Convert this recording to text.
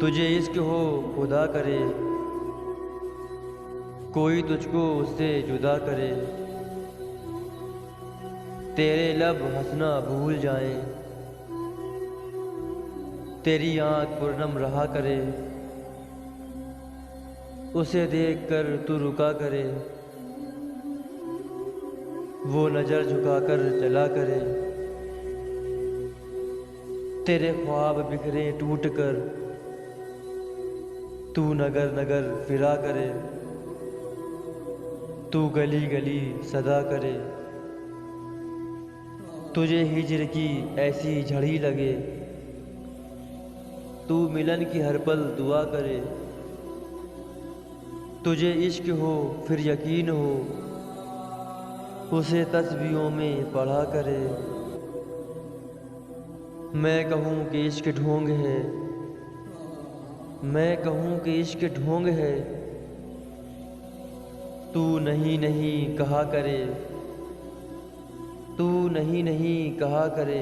तुझे इश्क हो खुदा करे, कोई तुझको उससे जुदा करे। तेरे लब हंसना भूल जाएं, तेरी आँख पूर्णम रहा करे। उसे देख कर तू रुका करे, वो नज़र झुकाकर चला करे। तेरे ख्वाब बिखरे टूट कर, तू नगर नगर फिरा करे। तू गली गली सदा करे, तुझे हिज्र की ऐसी झड़ी लगे। तू मिलन की हर पल दुआ करे। तुझे इश्क हो फिर यकीन हो, उसे तस्बीहों में पढ़ा करे। मैं कहूँ कि इश्क ढोंग है, मैं कहूँ कि इश्क ढोंग है, तू नहीं नहीं कहा करे, तू नहीं नहीं कहा करे।